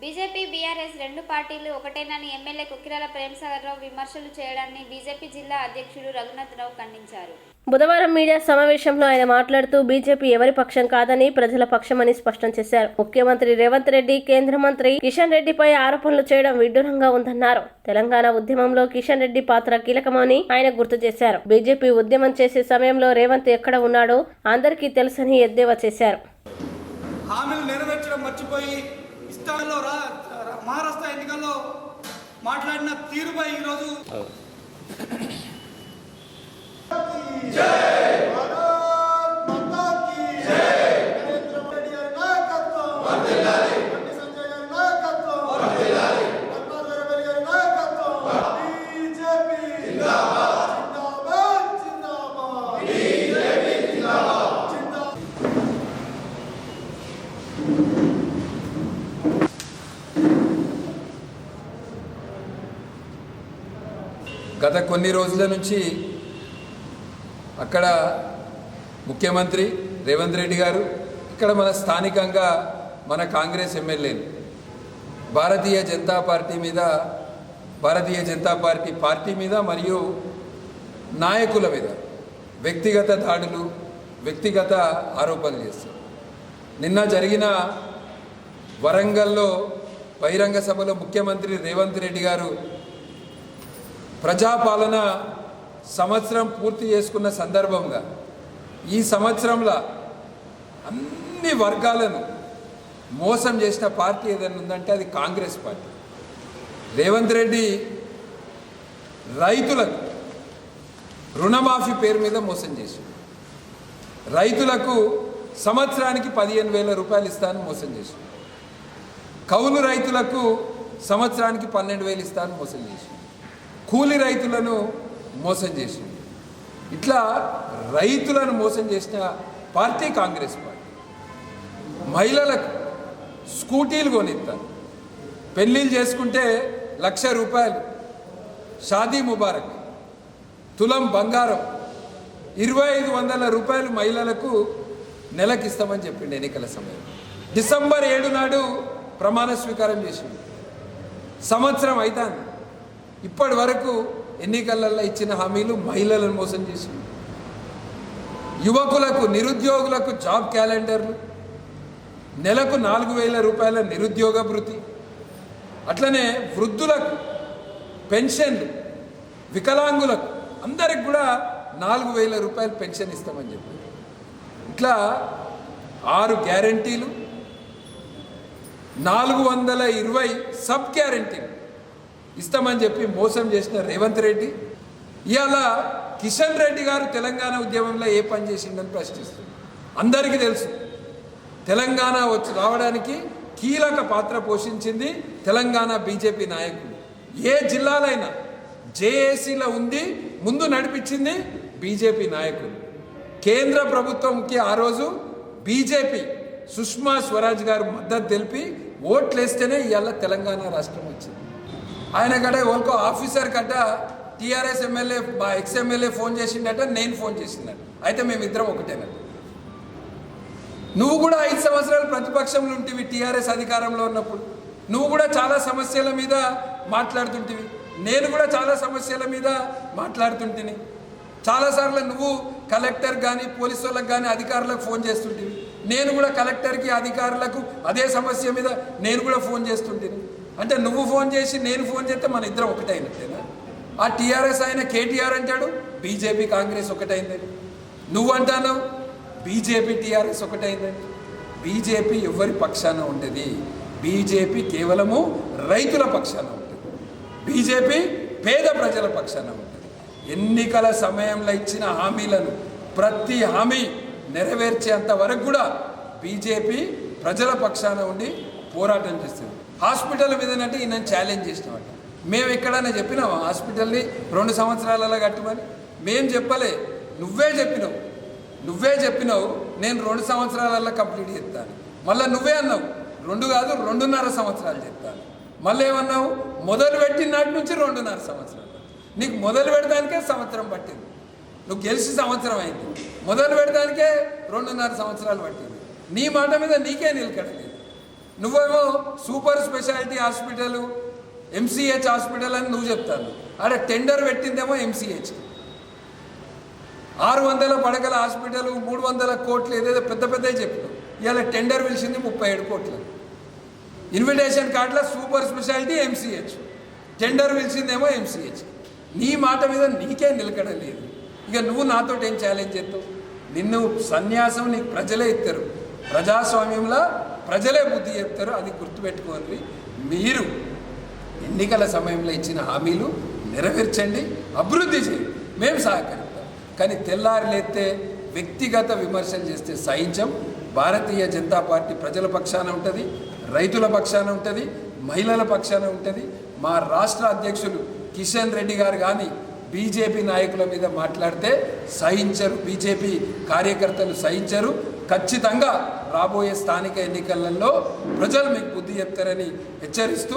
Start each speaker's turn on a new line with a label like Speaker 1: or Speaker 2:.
Speaker 1: BJP, BRS రెండు పార్టీలు ఒకటేనని MLA Kokkirala ప్రేమసాగర్రావు విమర్శలు చేయడాన్ని బీజేపీ జిల్లా అధ్యక్షుడు రఘునాథరావు ఖండించారు.
Speaker 2: బుధవారం మీడియా సమావేశంలో ఆయన మాట్లాడుతూ బీజేపీ ఎవరి పక్షం కాదని ప్రజల పక్షమని స్పష్టం చేశారు. ముఖ్యమంత్రి రేవంత్ రెడ్డి, కేంద్ర మంత్రి కిషన్ రెడ్డిపై ఆరోపణలు చేయడం విడ్డూరంగా ఉందన్నారు. తెలంగాణ ఉద్యమంలో కిషన్ రెడ్డి పాత్ర కీలకమని ఆయన గుర్తు చేశారు. బీజేపీ ఉద్యమం చేసే సమయంలో రేవంత్ ఎక్కడ ఉన్నాడో అందరికీ తెలుసని ఎద్దేవా చేశారు.
Speaker 3: హామీలు నెరవేర్చడం మర్చిపోయి ఇష్టాల్లో మహారాష్ట్ర ఎన్నికల్లో మాట్లాడిన తీరుపై ఈరోజు
Speaker 4: గత కొన్ని రోజుల నుంచి అక్కడ ముఖ్యమంత్రి రేవంత్ రెడ్డి గారు, ఇక్కడ మన స్థానికంగా మన కాంగ్రెస్ ఎమ్మెల్యేలు భారతీయ జనతా పార్టీ మీద మరియు నాయకుల మీద వ్యక్తిగత దాడులు, వ్యక్తిగత ఆరోపణలు చేస్తారు. నిన్న జరిగిన వరంగల్లో బహిరంగ సభలో ముఖ్యమంత్రి రేవంత్ రెడ్డి గారు ప్రజాపాలన సంవత్సరం పూర్తి చేసుకున్న సందర్భంగా ఈ సంవత్సరంలో అన్ని వర్గాలను మోసం చేసిన పార్టీ ఏదైనా ఉందంటే అది కాంగ్రెస్ పార్టీ. రేవంత్ రెడ్డి రైతులకు రుణమాఫీ పేరు మీద మోసం చేశాడు. రైతులకు సంవత్సరానికి 15,000 రూపాయలు ఇస్తానని మోసం చేశాడు. కౌలు రైతులకు సంవత్సరానికి 12,000 ఇస్తానని మోసం చేశాడు. కూలి రైతులను మోసం చేసింది. ఇట్లా రైతులను మోసం చేసిన పార్టీ కాంగ్రెస్ పార్టీ. మహిళలకు స్కూటీలు కొనిస్తారు, పెళ్ళిళ్ళు చేసుకుంటే 1,00,000 రూపాయలు షాదీ ముబారక్, తులం బంగారం, 2,500 రూపాయలు మహిళలకు నెలకిస్తామని చెప్పిండు ఎన్నికల సమయం. డిసెంబర్ 7 నాడు ప్రమాణ స్వీకారం చేసింది. సంవత్సరం అవుతుంది. ఇప్పటి వరకు ఎన్నికలలో ఇచ్చిన హామీలు మహిళలను మోసం చేసింది. యువకులకు, నిరుద్యోగులకు జాబ్ క్యాలెండర్లు, నెలకు 4,000 రూపాయల నిరుద్యోగ భృతి, అట్లనే వృద్ధులకు పెన్షన్లు, వికలాంగులకు అందరికి కూడా 4,000 రూపాయలు పెన్షన్ ఇస్తామని చెప్పి ఇట్లా 6 గ్యారంటీలు, 420 సబ్ గ్యారంటీలు ఇస్తామని చెప్పి మోసం చేసిన రేవంత్ రెడ్డి ఇవాళ కిషన్ రెడ్డి గారు తెలంగాణ ఉద్యమంలో ఏ పని చేసిందని ప్రశ్నిస్తుంది. అందరికీ తెలుసు, తెలంగాణ రావడానికి కీలక పాత్ర పోషించింది తెలంగాణ బీజేపీ నాయకులు. ఏ జిల్లాలైనా జేఏసీలో ఉంది, ముందు నడిపించింది బీజేపీ నాయకులు. కేంద్ర ప్రభుత్వంకి ఆ రోజు బీజేపీ సుష్మా స్వరాజ్ గారు మద్దతు తెలిపి ఓట్లేస్తేనే ఇవాళ తెలంగాణ రాష్ట్రం వచ్చింది. ఆయన గడ ఓల్కో ఆఫీసర్ గడ్డ టీఆర్ఎస్ ఎమ్మెల్యే ఎక్స్ఎమ్మెల్యే ఫోన్ చేసిండట, నేను ఫోన్ చేసిందట. అయితే మేమిద్దరం ఒకటేనట. నువ్వు కూడా 5 సంవత్సరాలు ప్రతిపక్షంలో ఉంటివి టీఆర్ఎస్ అధికారంలో ఉన్నప్పుడు. నువ్వు కూడా చాలా సమస్యల మీద మాట్లాడుతుంటివి, నేను కూడా చాలా సమస్యల మీద మాట్లాడుతుంటిని. చాలాసార్లు నువ్వు కలెక్టర్ కానీ పోలీసు వాళ్ళకి కానీ అధికారులకు ఫోన్ చేస్తుంటివి. నేను కూడా కలెక్టర్కి అధికారులకు అదే సమస్య మీద నేను కూడా ఫోన్ చేస్తుంటిని. అంటే నువ్వు ఫోన్ చేసి నేను ఫోన్ చేస్తే మన ఇద్దరం ఒకటైనట్టేనా? ఆ టీఆర్ఎస్ ఆయన కేటీఆర్ అంటాడు బీజేపీ కాంగ్రెస్ ఒకటైందని, నువ్వు అంటాను బీజేపీ టీఆర్ఎస్ ఒకటైందని. బీజేపీ ఎవరి పక్షాన ఉండేది? బీజేపీ కేవలము రైతుల పక్షాన ఉంటుంది. బీజేపీ పేద ప్రజల పక్షాన ఉంటుంది. ఎన్నికల సమయంలో ఇచ్చిన హామీలను ప్రతి హామీ నెరవేర్చేంత వరకు కూడా బీజేపీ ప్రజల పక్షాన ఉండి పోరాటం చేస్తుంది. హాస్పిటల్ మీదనంటే ఈయన ఛాలెంజ్ చేసినామట. మేము ఎక్కడైనా చెప్పినావా హాస్పిటల్ని 2 సంవత్సరాలలో కట్టమని? మేము చెప్పలే, నువ్వే చెప్పినావు నేను 2 సంవత్సరాలలో కంప్లీట్ చేస్తాను. మళ్ళీ నువ్వే అన్నావు 2 కాదు 2.5 సంవత్సరాలు చెప్తాను. మళ్ళీ ఏమన్నావు మొదలు పెట్టిన నాటి నుంచి 2.5 సంవత్సరాలు. నీకు మొదలు పెడతానికే సంవత్సరం పట్టింది. నువ్వు గెలిచి సంవత్సరం అయింది, మొదలు పెడతానికే 2.5 సంవత్సరాలు పట్టింది. నీ మాట మీద నీకే నిలకడలేదు. నువ్వేమో super speciality hospital MCh hospital అని నువ్వు చెప్తాను. ఆడ టెండర్ పెట్టిందేమో ఎంసీహెచ్ 600 పడకల హాస్పిటల్ 300 కోట్లు ఏదేదో పెద్ద పెద్దవి చెప్పినావు. ఇవాళ టెండర్ పిలిచింది 37 కోట్లు. ఇన్విటేషన్ కార్డులో సూపర్ స్పెషాలిటీ ఎంసీహెచ్, టెండర్ పిలిచిందేమో ఎంసీహెచ్. నీ మాట మీద నీకే నిలకడ లేదు. ఇక నువ్వు నాతో ఏం ఛాలెంజ్ చేస్తావు? నిన్ను సన్యాసం నీకు ప్రజలే ఇస్తారు. ప్రజాస్వామ్యంలో ప్రజలే బుద్ధి చెప్తారు. అది గుర్తుపెట్టుకోండి. మీరు ఎన్నికల సమయంలో ఇచ్చిన హామీలు నెరవేర్చండి, అభివృద్ధి చేయండి, మేము సహకరిస్తాం. కానీ తెల్లారి లేస్తే వ్యక్తిగత విమర్శలు చేస్తే సహించం. భారతీయ జనతా పార్టీ ప్రజల పక్షాన ఉంటుంది, రైతుల పక్షాన ఉంటుంది, మహిళల పక్షాన ఉంటుంది. మా రాష్ట్ర అధ్యక్షులు కిషన్ రెడ్డి గారు కానీ బీజేపీ నాయకుల మీద మాట్లాడితే సహించరు, బీజేపీ కార్యకర్తలు సహించరు. ఖచ్చితంగా రాబోయే స్థానిక ఎన్నికలలో ప్రజలు మీకు బుద్ధి చెప్తారని హెచ్చరిస్తూ